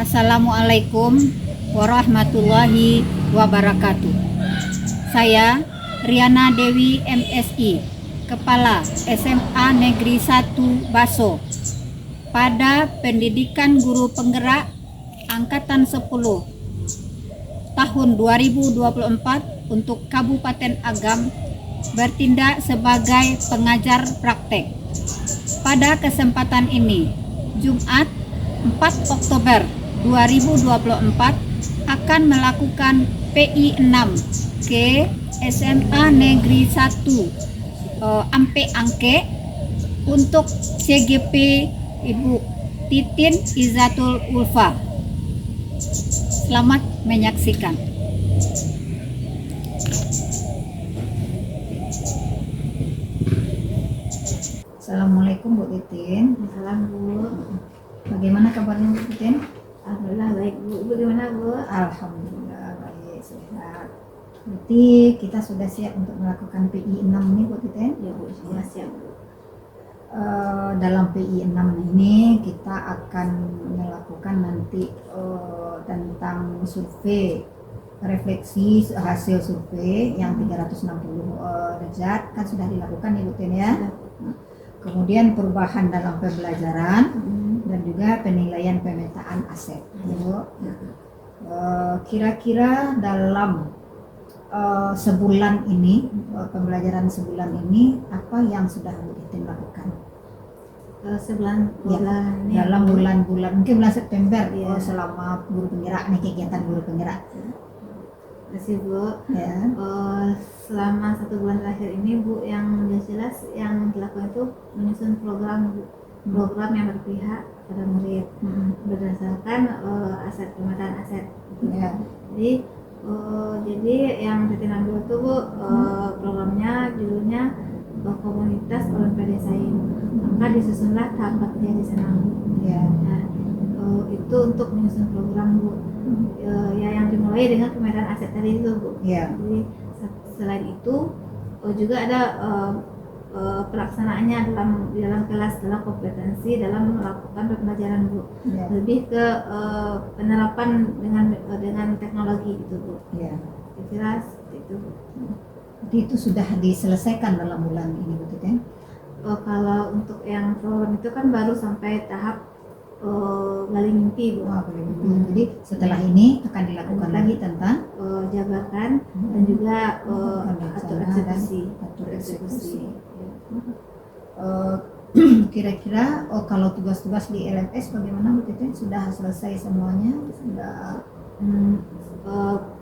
Assalamualaikum warahmatullahi wabarakatuh. Saya Riana Dewi MSI, Kepala SMA Negeri 1 Baso, pada Pendidikan Guru Penggerak Angkatan 10 tahun 2024 untuk Kabupaten Agam bertindak sebagai pengajar praktek. Pada kesempatan ini, Jumat 4 Oktober 2024 akan melakukan PI 6 ke SMA Negeri 1 Ampe Angke untuk CGP Ibu Titin Izatul Ulfa. Selamat menyaksikan. Assalamualaikum Bu Titin. Salam Bu. Bagaimana kabarnya Bu Titin? Alhamdulillah baik Bu. Bagaimana Bu? Alhamdulillah baik, sehat. Berarti kita sudah siap untuk melakukan PI 6 nih Bu Titin? Ya Bu, sudah siap Bu. Dalam PI 6 ini kita akan melakukan nanti tentang survei, refleksi hasil survei yang 360 derajat kan sudah dilakukan ya Bu Titin ya. Kemudian perubahan dalam pembelajaran dan juga penilaian pemetaan aset. Kira-kira dalam sebulan ini, pembelajaran sebulan ini, apa yang sudah Bu Titin lakukan? Bulan ini Dalam bulan-bulan, mungkin bulan September, ya. Selama guru penggerak nih, kegiatan guru penggerak. Terima kasih Bu. Ya. Selama 1 bulan terakhir ini Bu, yang jelas yang dilakukan itu menyusun program Bu. Program yang berpihak pada murid berdasarkan aset, pemetaan aset. Ya. Jadi yang Titin ambil itu Bu, programnya judulnya komunitas Olimpiade Sains. Maka disusunlah tahap kerja di sana. Ya. Nah, itu untuk menyusun program Bu. Ya yang dimulai dengan pemetaan aset tadi itu Bu. Ya. Jadi selain itu juga ada pelaksanaannya dalam kelas, dalam kompetensi dalam melakukan pembelajaran Bu. Ya. Lebih ke penerapan dengan teknologi gitu Bu. Ya. Kira-kira seperti itu Bu. Jadi itu sudah diselesaikan dalam bulan ini Bu Titin? Kalau untuk yang program itu kan baru sampai tahap gali mimpi Bu. Jadi setelah ini akan dilakukan lagi tentang Jabarkan dan juga atur eksekusi. Kira-kira kalau tugas-tugas di LMS bagaimana Bu Titin? Sudah selesai semuanya? Sudah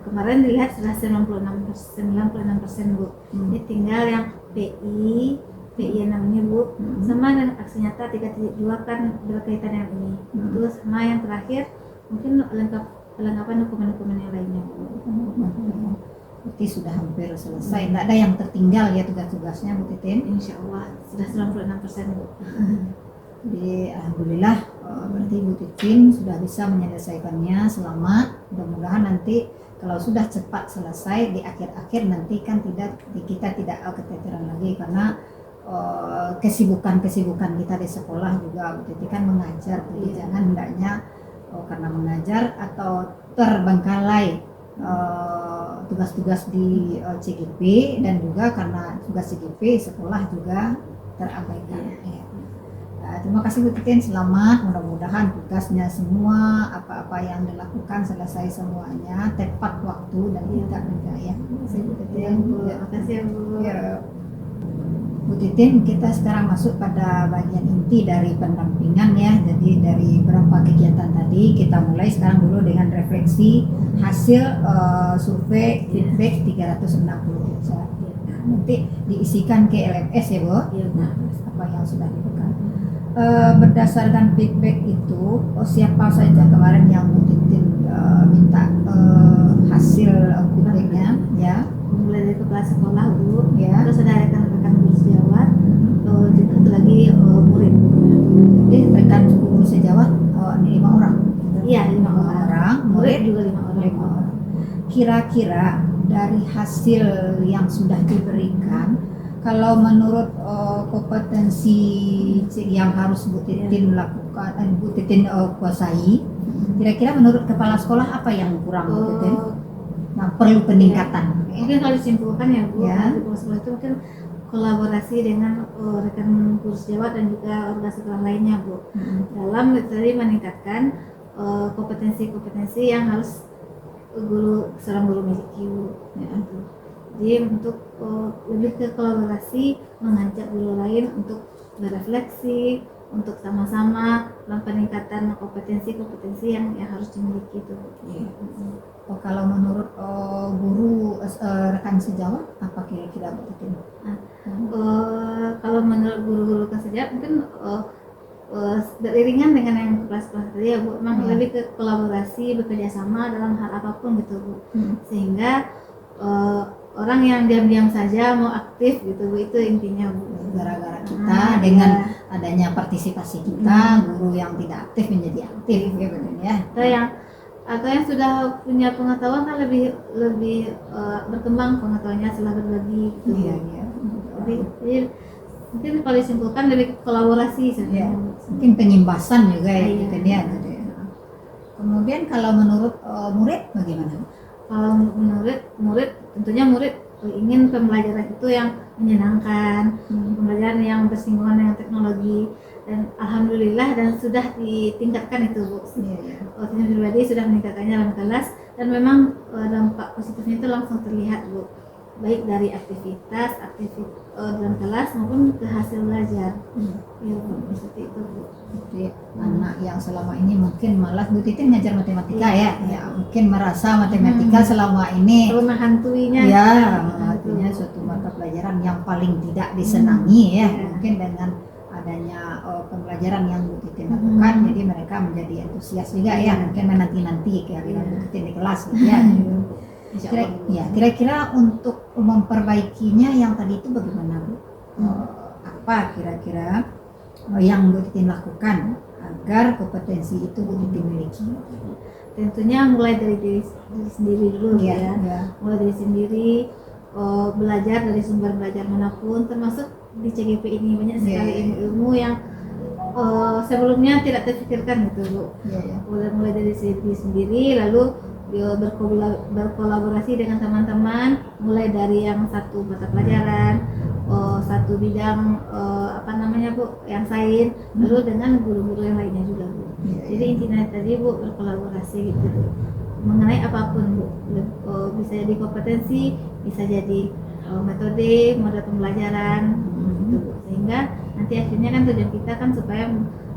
kemarin dilihat sudah 96% Bu. Ini tinggal yang PI namanya Bu, sama dan aksi nyata 3.2 kan berkaitan yang ini. Terus sama yang terakhir mungkin kelengkapan dokumen-dokumen yang lainnya Bu. Berarti sudah hampir selesai, tidak ada yang tertinggal ya tugas-tugasnya Bu Titin? Insya Allah sudah 96% Bu. Jadi alhamdulillah berarti Bu Titin sudah bisa menyelesaikannya selamat. Mudah-mudahan nanti kalau sudah cepat selesai di akhir-akhir nanti kan kita tidak keteteran lagi karena kesibukan kita di sekolah juga Bu Titin kan mengajar. Jadi jangan hendaknya karena mengajar atau terbengkalai tugas-tugas di CGP dan juga karena tugas CGP sekolah juga terabaikan. Ya. Terima kasih Bu Titin, selamat, mudah-mudahan tugasnya semua apa-apa yang dilakukan selesai semuanya tepat waktu dan tidak berjaya. Terima kasih Bu Titin. Terima kasih Bu. Ya. Bu Titin, kita sekarang masuk pada bagian inti dari pendampingan ya. Jadi dari beberapa kegiatan tadi kita mulai sekarang dulu dengan refleksi hasil survei feedback 360 derajat. Nanti diisikan ke LMS ya Bu. Iya Bu. Apa yang sudah dilakukan. Berdasarkan feedback itu, siapa saja kemarin yang Bu Titin minta hasil feedbacknya ya. Mulai dari kepala sekolah Bu, Ya. terus ada rekan-rekan guru sejawat, juga satu lagi murid. Jadi rekan guru sejawat ini 5 orang. Iya 5 orang. Murid juga 5 orang. 5 orang. Kira-kira dari hasil yang sudah diberikan, kalau menurut kompetensi yang harus Bu Titin lakukan, Bu Titin kuasai, Kira-kira menurut kepala sekolah apa yang kurang Bu Titin? Eh, Yang perlu peningkatan? Mungkin kalau disimpulkan ya Bu, Ya. di kepala sekolah itu mungkin kolaborasi dengan rekan guru sejawat dan juga organ sekolah lainnya Bu, dalam tadi meningkatkan kompetensi-kompetensi yang harus seorang guru miliki Bu. Ya. Jadi untuk lebih ke kolaborasi, mengajak guru lain untuk berefleksi, untuk sama-sama dalam peningkatan kompetensi-kompetensi yang harus dimiliki itu. Iya. Oh, kalau menurut guru rekan sejawat apa kira-kira Bu Titin? Kalau menurut guru-guru kesejahteraan mungkin beriringan dengan yang kelas-kelas tadi ya Bu, memang lebih ke kolaborasi, bekerja sama dalam hal apapun gitu Bu, sehingga orang yang diam-diam saja mau aktif gitu Bu, itu intinya Bu. Gara-gara kita dengan adanya partisipasi kita, guru yang tidak aktif menjadi aktif ya betul ya. Atau yang sudah punya pengetahuan kan lebih berkembang pengetahuannya setelah berbagi gitu. Iya. Jadi mungkin kalau disimpulkan lebih kolaborasi sebenarnya. Mungkin penyimbasan juga ya Iya. gitu ya. Kemudian kalau menurut murid bagaimana? Kalau menurut murid, tentunya murid ingin pembelajaran itu yang menyenangkan, pembelajaran yang bersinggungan dengan teknologi, dan alhamdulillah dan sudah ditingkatkan itu Bu. Tim pribadi sudah meningkatkannya dalam kelas, dan memang dampak positifnya itu langsung terlihat Bu, baik dari aktivitas dalam kelas maupun ke hasil belajar. Ya Bu, seperti itu Bu. Jadi anak yang selama ini mungkin malas Bu Titin ngajar matematika ya mungkin merasa matematika selama ini Menghantuinya artinya suatu mata pelajaran yang paling tidak disenangi ya. Mungkin dengan adanya pembelajaran yang Bu Titin lakukan jadi mereka menjadi antusias juga ya, mungkin menanti-nanti kehadiran Bu Titin di kelas gitu ya. Kira-kira untuk memperbaikinya yang tadi itu bagaimana Bu? Apa kira-kira yang Bu Titin lakukan agar kompetensi itu Bu Titin miliki? Tentunya mulai dari diri sendiri dulu ya. Mulai dari sendiri, belajar dari sumber belajar manapun, termasuk di CGP ini banyak sekali ilmu-ilmu yang sebelumnya tidak terpikirkan gitu Bu. Mulai dari diri sendiri, lalu berkolaborasi dengan teman-teman, mulai dari yang satu mata pelajaran, satu bidang Bu, yang lain, lalu dengan guru-guru yang lainnya juga Bu. Jadi intinya tadi Bu, berkolaborasi gitu Bu. Mengenai apapun Bu, bisa jadi kompetensi, bisa jadi metode, model pembelajaran gitu Bu. Sehingga nanti akhirnya kan tujuan kita kan supaya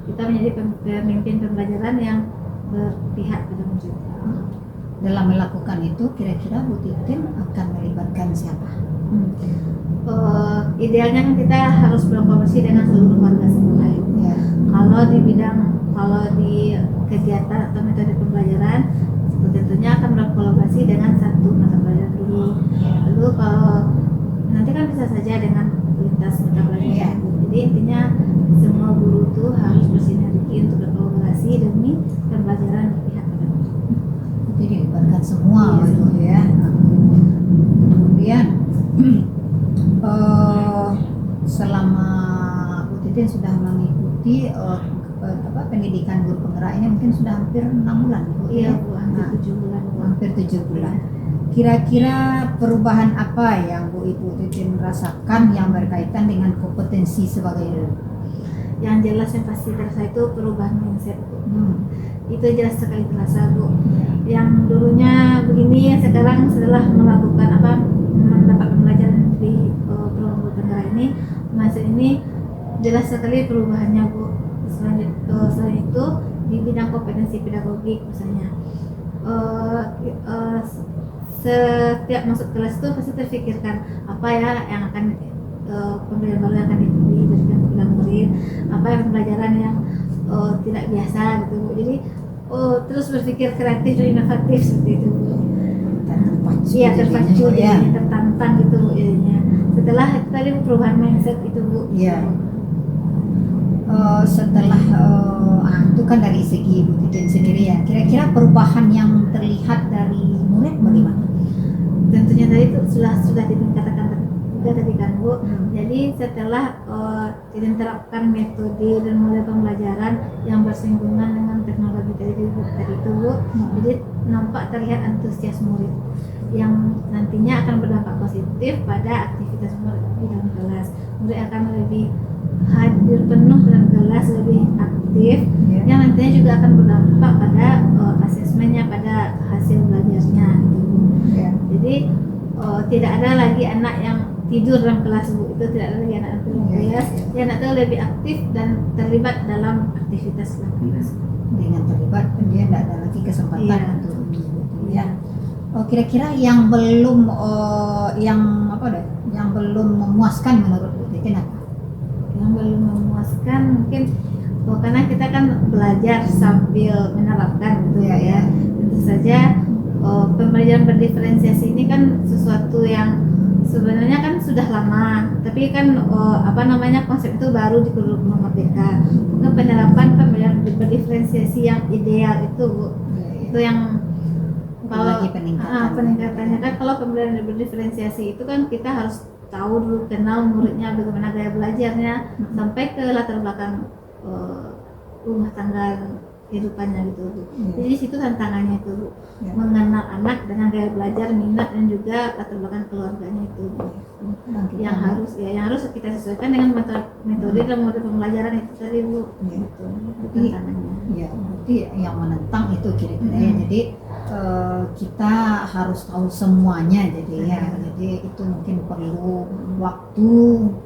kita menjadi pemimpin pembelajaran yang berpihak pada murid. Dalam melakukan itu kira-kira Bu Titin akan melibatkan siapa? Idealnya kan kita harus berkolaborasi dengan seluruh warga sekolah. Kalau di kegiatan atau metode pembelajaran tentunya akan berkolaborasi dengan satu mata pelajaran dulu. Lalu kalau nanti kan bisa saja dengan lintas mata pelajaran. Jadi intinya semua guru itu harus bersinergi untuk berkolaborasi demi pembelajaran berpihak pada murid. Jadi dilibatkan semua gitu ya. Kemudian selama Bu Titin sudah mengikuti pendidikan guru penggerak ini mungkin sudah hampir 6 bulan Bu. Iya Bu, hampir 7 bulan. Hampir 7 bulan. Kira-kira perubahan apa yang Bu Ibu Titin rasakan yang berkaitan dengan kompetensi sebagai guru? Yang jelas yang pasti terasa itu perubahan mindset Bu. Itu jelas sekali terasa Bu. Yang dulunya begini, sekarang setelah melakukan mendapat pembelajaran di program guru penggerak ini, mindset ini jelas sekali perubahannya Bu. Selain itu di bidang kompetensi pedagogik misalnya, setiap masuk kelas itu pasti terfikirkan apa ya yang akan pembelajaran baru yang akan diberikan kepada murid, apa yang pembelajaran yang tidak biasa gitu Bu. Jadi terus berpikir kreatif dan inovatif seperti itu Bu. Terpacu ya, tertantang gitu Bu jadinya. Setelah itu tadi perubahan mindset itu Bu. Setelah itu kan dari segi Bu Titin sendiri ya, kira-kira perubahan yang terlihat dari murid bagaimana? Tentunya tadi itu sudah ditingkatkan juga tadi kan Bu. Jadi setelah tidak terapkan metode dan model pembelajaran yang bersinggungan dengan teknologi tadi itu Bu. Jadi nampak terlihat antusias murid yang nantinya akan berdampak positif pada aktivitas murid di dalam kelas. Murid akan lebih hadir penuh dalam kelas, lebih aktif, yang nantinya juga akan berdampak pada asesmennya, pada hasil belajarnya gitu Bu. Jadi tidak ada lagi anak yang tidur dalam kelas Bu, itu tidak ada lagi anak yang tidur dalam kelas. Ya, anak itu lebih aktif dan terlibat dalam aktivitas dalam kelas. Dengan terlibat dia tidak ada lagi kesempatan untuk mengikuti ya. Kira-kira yang belum yang belum memuaskan menurut Bu Titin apa? Yang belum memuaskan mungkin karena kita kan belajar sambil menerapkan gitu ya. Tentu saja pembelajaran berdiferensiasi ini kan sesuatu yang sebenarnya kan sudah lama, tapi kan konsep itu baru di kurikulum Merdeka. Mungkin penerapan pembelajaran berdiferensiasi yang ideal itu Bu, itu yang kalau peningkatannya kan kalau pembelajaran berdiferensiasi itu kan kita harus tahu dulu, kenal muridnya, bagaimana gaya belajarnya, sampai ke latar belakang rumah tangga kehidupannya gitu Bu. Jadi di situ tantangannya itu Bu, mengenal anak dengan gaya belajar, minat dan juga latar belakang keluarganya itu Bu. Yang harus kita sesuaikan dengan metode dan model pembelajaran itu tadi Bu. Gitu. Tantangannya. Ya, berarti yang menentang itu kira-kira ya. Jadi kita harus tahu semuanya jadi ya. Jadi itu mungkin perlu waktu,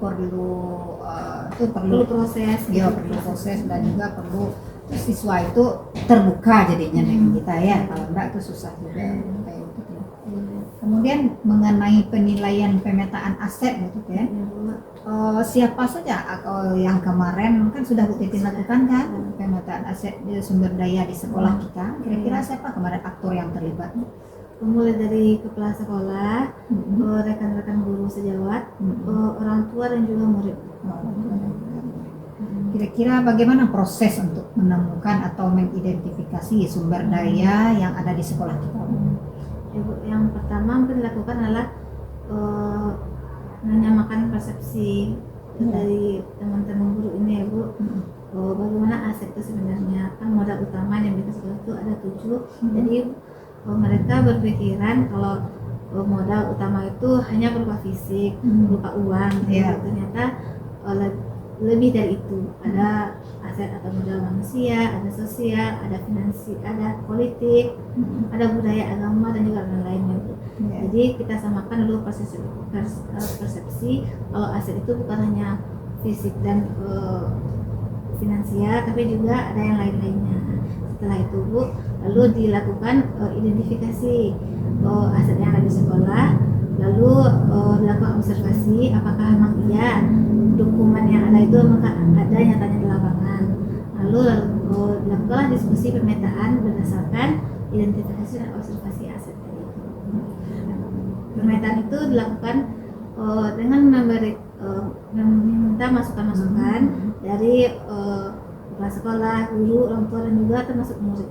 perlu proses, perlu proses dan juga perlu siswa itu terbuka jadinya dengan kita ya. Kalau enggak itu susah juga kayak gitu. Kemudian mengenai penilaian pemetaan aset gitu ya. Siapa saja yang kemarin kan sudah Bu Titin lakukan kan pemetaan aset sumber daya di sekolah kita. Kira-kira siapa kemarin aktor yang terlibat? Mulai dari kepala sekolah, rekan-rekan guru sejawat, orang tua dan juga murid. Kira-kira bagaimana proses untuk menemukan atau mengidentifikasi sumber daya yang ada di sekolah kita? Ya, Bu, yang pertama yang dilakukan adalah menyamakan persepsi dari teman-teman guru ini ya Bu. Bagaimana aset itu sebenarnya, kan modal utama yang di sekolah itu ada 7. Jadi mereka berpikiran kalau modal utama itu hanya berupa fisik, berupa uang. Ternyata lebih dari itu, ada aset atau modal manusia, ada sosial, ada finansial, ada politik, ada budaya, agama dan juga lain-lainnya Bu. Jadi kita samakan dulu persepsi kalau aset itu bukan hanya fisik dan finansial, tapi juga ada yang lain-lainnya. Setelah itu Bu, lalu dilakukan identifikasi aset yang ada di sekolah, lalu dilakukan observasi apakah memang iya dokumen yang ada itu ada nyatanya di lapangan. Lalu dilakukanlah diskusi pemetaan berdasarkan identifikasi dan observasi aset tadi itu. Pemetaan itu dilakukan dengan meminta masukan-masukan dari kepala sekolah, guru, orang tua dan juga termasuk murid.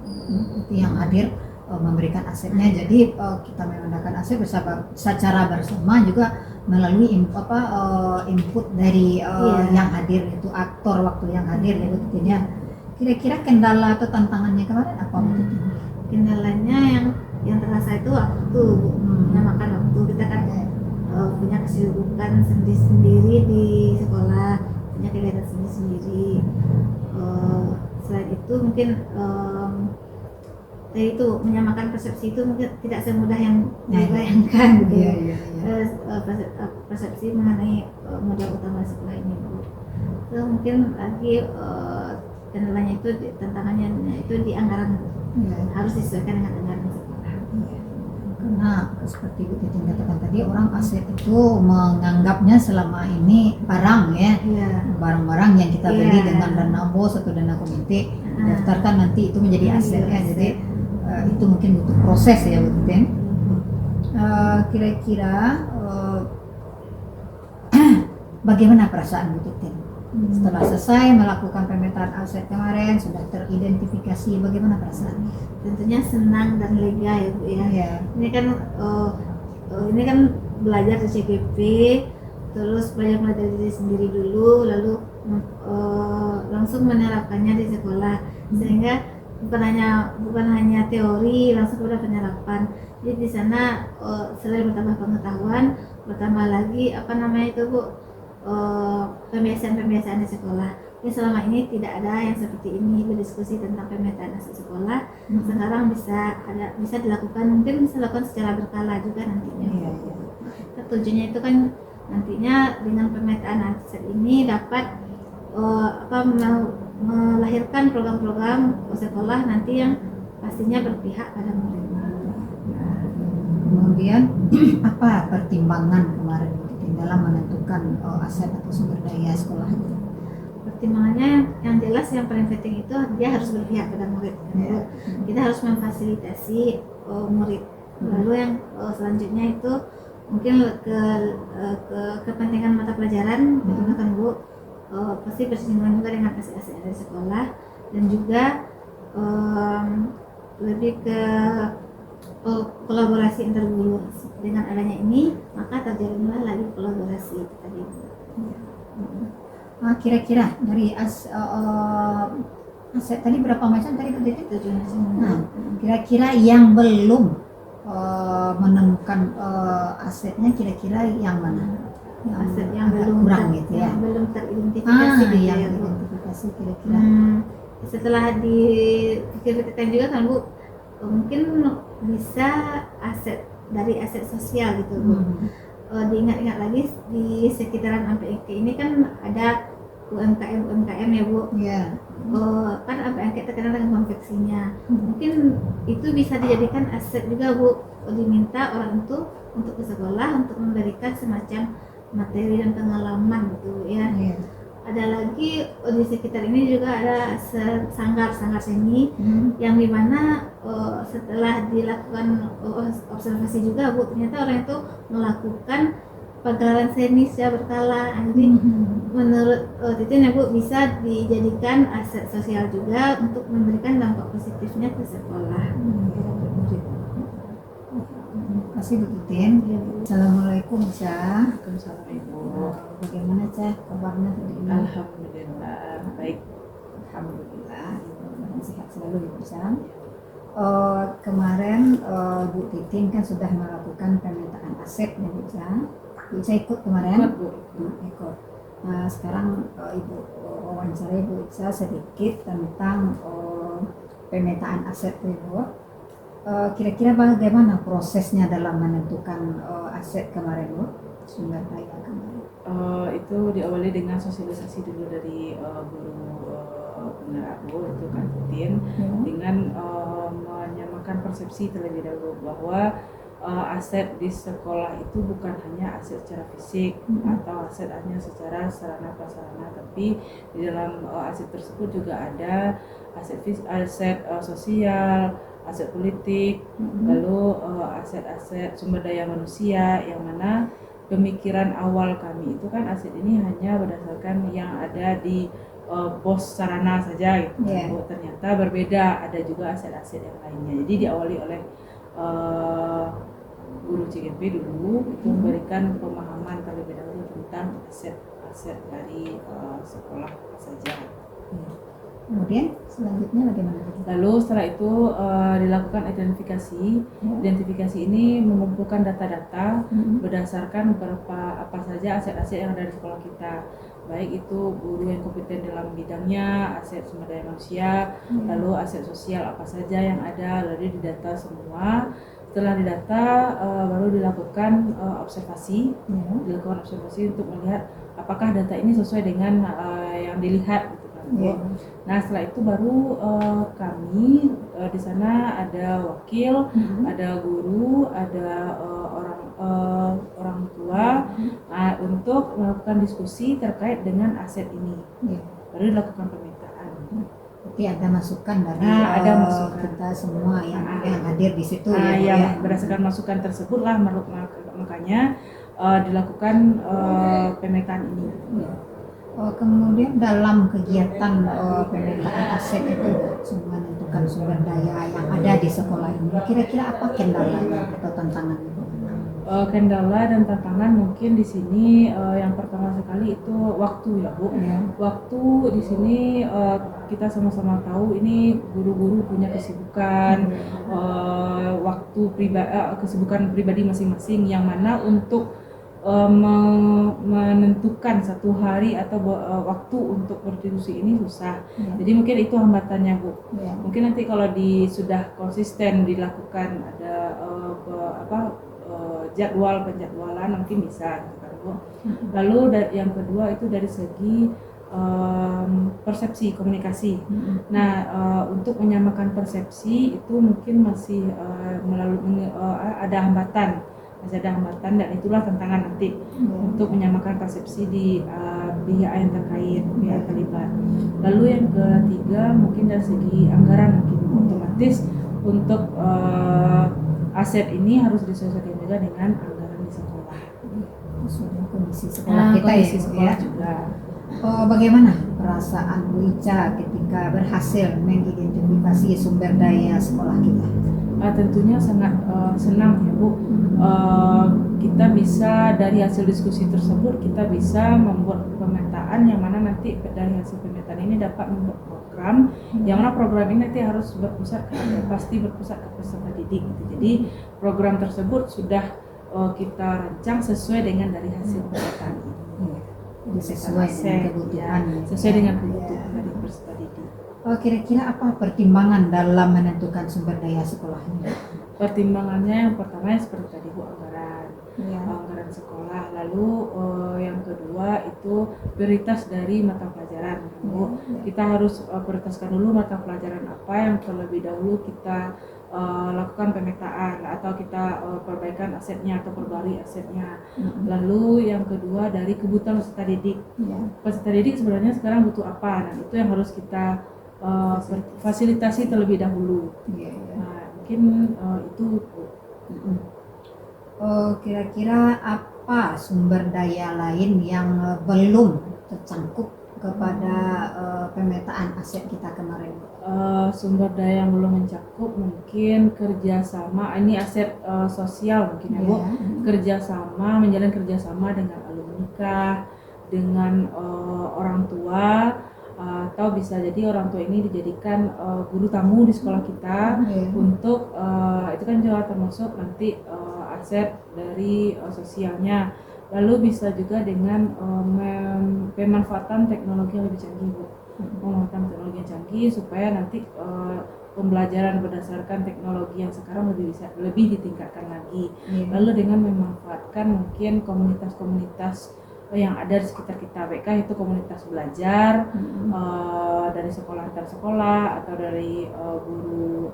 Itu yang hadir memberikan asetnya. Jadi kita menggunakan aset secara bersama juga melalui input dari yang hadir, itu aktor waktu yang hadir ya Bu Titin ya. Kira-kira kendala atau tantangannya kemarin apa Bu Titin? Kendalanya yang terasa itu waktu, menyamakan waktu. Kita kan punya kesibukan sendiri-sendiri di sekolah, punya kegiatan sendiri-sendiri. Selain itu mungkin itu menyamakan persepsi itu mungkin tidak semudah yang dibayangkan gitu. Persepsi mengenai modal utama sekolah ini Bu. So, mungkin lagi kendalanya itu, tantangannya itu di anggaran, harus disesuaikan dengan anggaran sekolah. Karena seperti Bu Titin katakan tadi, orang aset itu menganggapnya selama ini barang ya, barang-barang yang kita beli dengan dana bos atau dana komite, daftarkan nanti itu menjadi aset ya. Jadi itu mungkin butuh proses ya Bu Titin. Kira-kira bagaimana perasaan Bu Titin setelah selesai melakukan pemetaan aset kemarin, sudah teridentifikasi, bagaimana perasaan? Tentunya senang dan lega ya Bu ya. Ini kan belajar di CPP, terus belajar dari diri sendiri dulu, lalu langsung menerapkannya di sekolah, sehingga bukan hanya teori, langsung pada penerapan. Jadi di sana selain bertambah pengetahuan, bertambah lagi pembiasaan-pembiasaan di sekolah. Jadi selama ini tidak ada yang seperti ini, berdiskusi tentang pemetaan aset sekolah. Sekarang bisa dilakukan, mungkin bisa dilakukan secara berkala juga nantinya. Iya. Tujuannya itu kan nantinya dengan pemetaan aset ini dapat melahirkan program-program sekolah nanti yang pastinya berpihak pada murid. Kemudian apa pertimbangan kemarin dalam menentukan aset atau sumber daya sekolah itu? Pertimbangannya yang jelas yang paling penting itu dia harus berpihak pada murid. Kita harus memfasilitasi murid. Lalu yang selanjutnya itu mungkin ke kepentingan mata pelajaran, kan Bu, pasti bersinggungan juga dengan aset-aset dari sekolah, dan juga lebih ke kolaborasi antar guru. Dengan adanya ini maka terjalinlah lagi kolaborasi tadi. Kira-kira dari aset tadi berapa macam tadi Bu Titin? 7 macam. Nah, kira-kira yang belum menemukan asetnya kira-kira yang mana? Aset yang agak belum kurang gitu ya. yang belum teridentifikasi gitu yang ya, Bu. identifikasi kira-kira. Setelah dipikir-pikirkan juga kan Bu, mungkin bisa aset dari aset sosial gitu Bu. Diingat-ingat lagi di sekitaran AMPIK ini kan ada UMKM ya Bu. Iya. Kan AMPIK terkenal dengan konveksinya. Mungkin itu bisa dijadikan aset juga Bu. Diminta orang itu untuk ke sekolah untuk memberikan semacam materi dan pengalaman gitu ya. Iya. Ada lagi di sekitar ini juga ada sanggar seni yang dimana setelah dilakukan observasi juga Bu, ternyata orang itu melakukan pagelaran seni secara berkala. Jadi menurut Titin ya Bu, bisa dijadikan aset sosial juga untuk memberikan dampak positifnya ke sekolah. Terima kasih Bu Titin. Assalamualaikum Cah. Waalaikumsalam Ibu. Bagaimana Cah kabarnya tadi ini? Alhamdulillah baik. Alhamdulillah, mudah-mudahan sehat selalu Ibu Cah. Kemarin Bu Titin kan sudah melakukan pemetaan aset ya Bu Cah. Bu Cah ikut kemarin? Ikut, Bu. Ikut. Nah sekarang Ibu wawancara Bu Cah sedikit tentang pemetaan aset Bu. Kira-kira bagaimana prosesnya dalam menentukan aset kemarin Bu? Sumber daya kemarin. Itu diawali dengan sosialisasi dulu dari guru penggerak Bu, itu Kak Titin, dengan menyamakan persepsi terlebih dahulu bahwa aset di sekolah itu bukan hanya aset secara fisik atau aset hanya secara sarana prasarana, tapi di dalam aset tersebut juga ada aset sosial, aset politik, lalu aset-aset sumber daya manusia, yang mana pemikiran awal kami itu kan aset ini hanya berdasarkan yang ada di pos sarana saja gitu. Ternyata berbeda, ada juga aset-aset yang lainnya. Jadi diawali oleh guru CGP dulu itu memberikan pemahaman terlebih dahulu tentang aset-aset dari sekolah saja. Kemudian selanjutnya bagaimana? Lalu setelah itu dilakukan identifikasi. Identifikasi ini mengumpulkan data-data berdasarkan apa saja aset-aset yang ada di sekolah kita, baik itu guru yang kompeten dalam bidangnya, aset sumber daya manusia, lalu aset sosial apa saja yang ada, lalu didata semua. Setelah didata baru dilakukan observasi, dilakukan observasi untuk melihat apakah data ini sesuai dengan yang dilihat gitu kan. Nah setelah itu baru kami di sana ada wakil, ada guru, ada orang tua untuk melakukan diskusi terkait dengan aset ini. Baru dilakukan pemetaan. Jadi ada masukan dari ada masukan kita semua yang hadir di situ yang berdasarkan masukan tersebut lah makanya dilakukan pemetaan ini. Kemudian dalam kegiatan pemetaan aset itu menentukan sumber daya yang ada di sekolah ini, kira-kira apa kendala atau tantangan itu? Kendala dan tantangan mungkin di sini yang pertama sekali itu waktu ya Bu. Ya. Waktu di sini kita sama-sama tahu ini guru-guru punya kesibukan, waktu kesibukan pribadi masing-masing yang mana untuk menentukan satu hari atau waktu untuk berdiskusi ini susah. Ya. Jadi mungkin itu hambatannya Bu. Ya. Mungkin nanti kalau sudah konsisten dilakukan ada jadwal penjadwalan mungkin bisa gitu kan Bu. Lalu yang kedua itu dari segi persepsi komunikasi. Nah untuk menyamakan persepsi itu mungkin masih ada hambatan dan itulah tantangan nanti untuk menyamakan persepsi di pihak yang terkait, pihak terlibat. Lalu yang ketiga mungkin dari segi anggaran mungkin otomatis untuk aset ini harus disesuaikan juga dengan anggaran di sekolah. Sudah kondisi sekolah kita kondisi ya, sekolah ya. juga. Bagaimana perasaan Bu Ica ketika berhasil mengidentifikasi sumber daya sekolah kita? Tentunya sangat senang ya Bu. Kita bisa dari hasil diskusi tersebut kita bisa membuat pemetaan yang mana nanti dari hasil pemetaan ini dapat membuat program yang mana program ini nanti harus pasti berpusat ke peserta didik gitu. Jadi program tersebut sudah kita rancang sesuai dengan dari hasil pemetaan ini. Jadi sesuai dengan kebutuhan. Sesuai dengan kebutuhan dari peserta didik. Kira-kira apa pertimbangan dalam menentukan sumber daya sekolahnya? Pertimbangannya yang pertama seperti tadi Bu, anggaran sekolah. Lalu yang kedua itu prioritas dari mata pelajaran Bu. Kita harus prioritaskan dulu mata pelajaran apa yang terlebih dahulu kita lakukan pemetaan atau kita perbaikan asetnya atau perbarui asetnya. Lalu yang kedua dari kebutuhan peserta didik. Peserta didik sebenarnya sekarang butuh apa? Nah itu yang harus kita fasilitasi terlebih dahulu. Nah, mungkin itu. Kira-kira apa sumber daya lain yang belum tercangkup kepada pemetaan aset kita kemarin? Sumber daya yang belum mencakup mungkin kerjasama, ini aset sosial mungkin ya Bu. Menjalin kerjasama dengan alumni, dengan orang tua. Atau bisa jadi orang tua ini dijadikan guru tamu di sekolah kita untuk itu kan juga termasuk nanti aset dari sosialnya. Lalu bisa juga dengan pemanfaatan teknologi yang lebih canggih Bu. Pemanfaatan teknologi yang canggih supaya nanti pembelajaran berdasarkan teknologi yang sekarang lebih ditingkatkan lagi. Lalu dengan memanfaatkan mungkin komunitas-komunitas yang ada di sekitar kita, baik itu komunitas belajar dari sekolah antar sekolah atau dari guru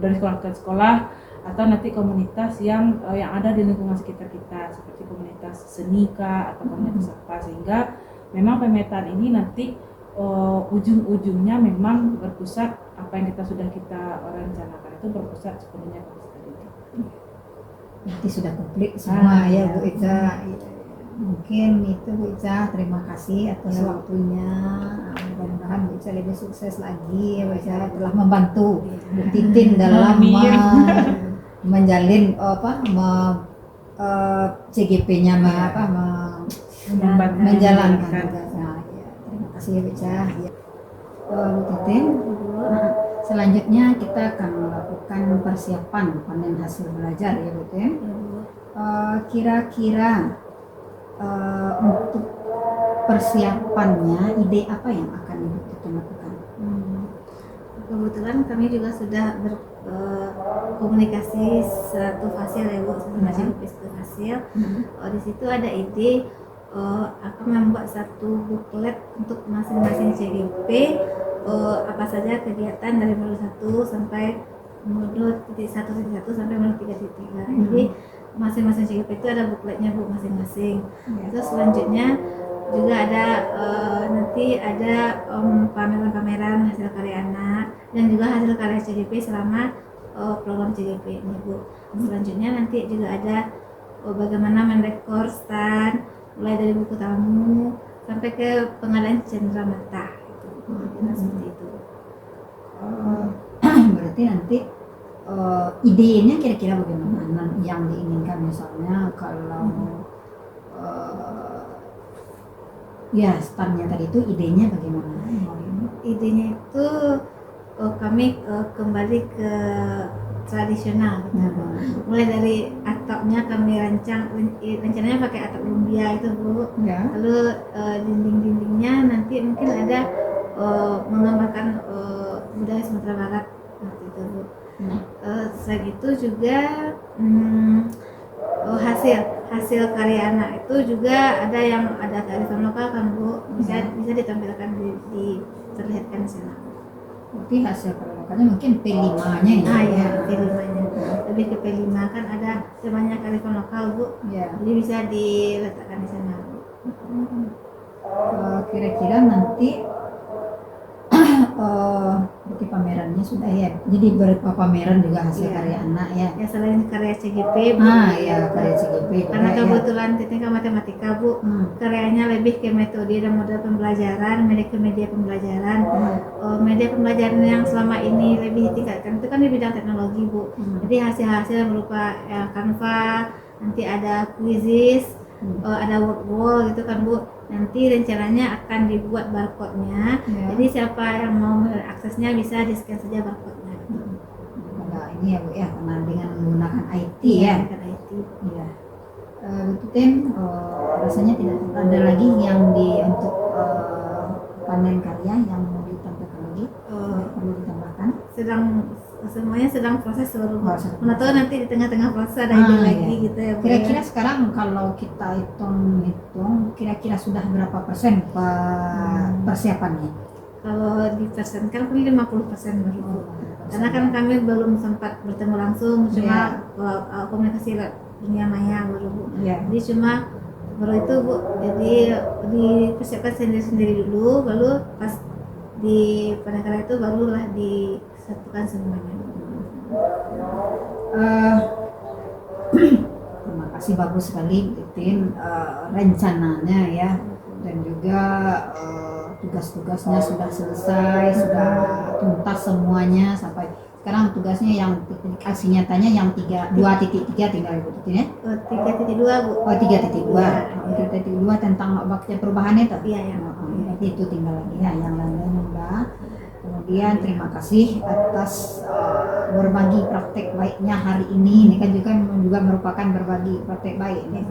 dari sekolah ke sekolah, atau nanti komunitas yang ada di lingkungan sekitar kita seperti komunitas seni atau komunitas apa, sehingga memang pemetaan ini nanti ujung-ujungnya memang berpusat apa yang kita rencanakan itu berpusat sepenuhnya ke peserta didik. Nanti sudah komplit semua ya Bu Ica. Mungkin itu Bu Ica, terima kasih atas waktunya. Mudah-mudahan Bu Ica lebih sukses lagi. Bu Ica telah membantu Bu Titin dalam menjalin CGP-nya menjalankan tugasnya. Terima kasih Bu Ica. Bu Titin, selanjutnya kita akan melakukan persiapan panen hasil belajar ya Bu Titin. Kira-kira untuk persiapannya, ide apa yang akan kita lakukan? Kebetulan kami juga sudah berkomunikasi satu fasil ya Bu, masing fasil. Di situ ada ide akan membuat satu buklet untuk masing-masing CGP, apa saja kegiatan dari modul 1 sampai modul 1.1 sampai modul 3.3. Jadi masing-masing CGP itu ada bukletnya Bu masing-masing. Terus selanjutnya juga ada nanti ada pameran-pameran hasil karya anak dan juga hasil karya CGP selama program CGP ini Bu. Selanjutnya nanti juga ada bagaimana merekor stand mulai dari buku tamu sampai ke pengadaan cenderamata gitu. Seperti itu. Berarti nanti idenya kira-kira bagaimana yang diinginkan, misalnya kalau ya standnya tadi itu idenya bagaimana? Idenya itu kami kembali ke tradisional gitu. Mulai dari atapnya kami rencananya pakai atap lumbia itu Bu. Ya. Lalu dinding-dindingnya nanti mungkin ada menggambarkan budaya Sumatera Barat seperti itu Bu. Selain itu juga hasil karya anak itu juga ada yang ada kearifan lokal kan Bu, bisa ditampilkan diperlihatkan di sana. Berarti hasil perlokalnya mungkin P5-nya ya? Ya, P5-nya. Lebih ke P5 kan ada sebanyak kearifan lokal Bu. Ya. Jadi bisa diletakkan di sana Bu. Kira-kira nanti berarti pamerannya sudah ya. Jadi berupa pameran juga hasil karya anak ya. Ya selain karya CGP Bu. Ya karya CGP. Karena kebetulan teknik matematika Bu, karyanya lebih ke metode dan model pembelajaran, media pembelajaran. Media pembelajaran yang selama ini lebih ditingkatkan itu kan di bidang teknologi Bu. Jadi hasil-hasil berupa Canva, nanti ada quizzes, ada word wall gitu kan Bu. Nanti rencananya akan dibuat barcode-nya. Jadi siapa yang mau aksesnya bisa di-scan saja barcode-nya. Nah, ini ya Bu ya, karena dengan menggunakan IT ya. Dengan IT. Iya. Bu Titin, rasanya tidak ada lagi yang untuk panen karya yang mau ditampilkan lagi, perlu ditambahkan. Semuanya sedang proses seluruh. Proses. Mana tahu nanti di tengah-tengah proses ada ide lagi gitu ya Bu. Kira-kira sekarang kalau kita hitung kira-kira sudah berapa persen persiapannya? Kalau dipersenkan kan 50% begitu. Karena kan kami belum sempat bertemu langsung, cuma komunikasi dunia maya baru Bu. Jadi cuma baru itu Bu. Jadi dipersiapkan sendiri-sendiri dulu, baru pas di penangkaran itu barulah disatukan semuanya. Terima kasih, bagus sekali Titin rencananya ya, dan juga tugas-tugasnya sudah selesai, sudah tuntas semuanya sampai sekarang. Tugasnya yang aksi nyatanya yang 2.3 tinggal Ibu Titin ya? 3.2 Bu. 3.2 tentang bakti perubahan itu? Iya. Berarti itu tinggal lagi ya, yang lain udah. Kemudian terima kasih atas berbagi praktek baiknya hari ini. Ini kan juga merupakan berbagi praktek baik nih.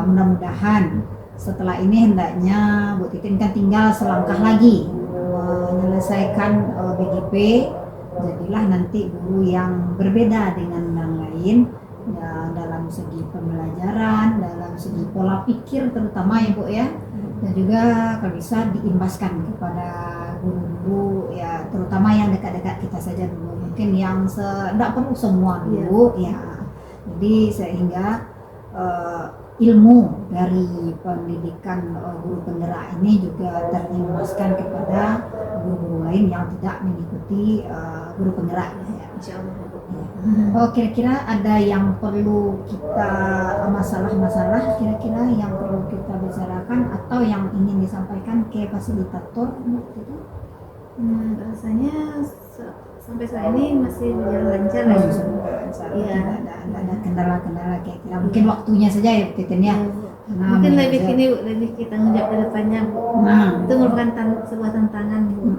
Mudah-mudahan setelah ini hendaknya Bu Titin kan tinggal selangkah lagi menyelesaikan BGP, jadilah nanti guru yang berbeda dengan yang lain ya, dalam segi pembelajaran, dalam segi pola pikir terutama ya Bu ya, dan juga kalau bisa diimbaskan kepada guru-guru ya, terutama yang dekat-dekat kita saja dulu, mungkin yang tidak perlu semua dulu ya. Jadi sehingga ilmu dari pendidikan guru penggerak ini juga terimbaskan kepada guru-guru lain yang tidak mengikuti guru penggerak ya. Insyaallah. Kira-kira ada yang perlu kita masalah-masalah kira-kira yang perlu kita bicarakan atau yang ingin disampaikan ke fasilitator gitu? Rasanya sampai saat ini masih berjalan lancar ya. Iya. Ada kendala-kendala kira-kira. Mungkin waktunya saja ya Titin ya. Nah, mungkin lebih kita ngejak ke depannya Bu. Itu merupakan sebuah tantangan Bu.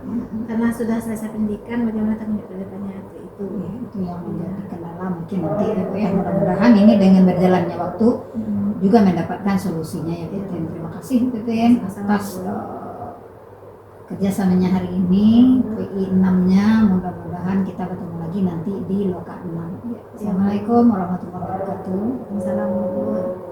Karena sudah selesai pendidikan, bagaimana tanggung jawab ke depannya itu. Ya, itu yang menjadi kendala mungkin nanti Bu ya. Mudah-mudahan ini dengan berjalannya waktu juga mendapatkan solusinya ya Titin. Terima kasih Titin atas kerjasamanya hari ini. PI 6-nya mudah-mudahan kita bertemu lagi nanti di Loka 6. Assalamualaikum warahmatullahi wabarakatuh. Assalamualaikum.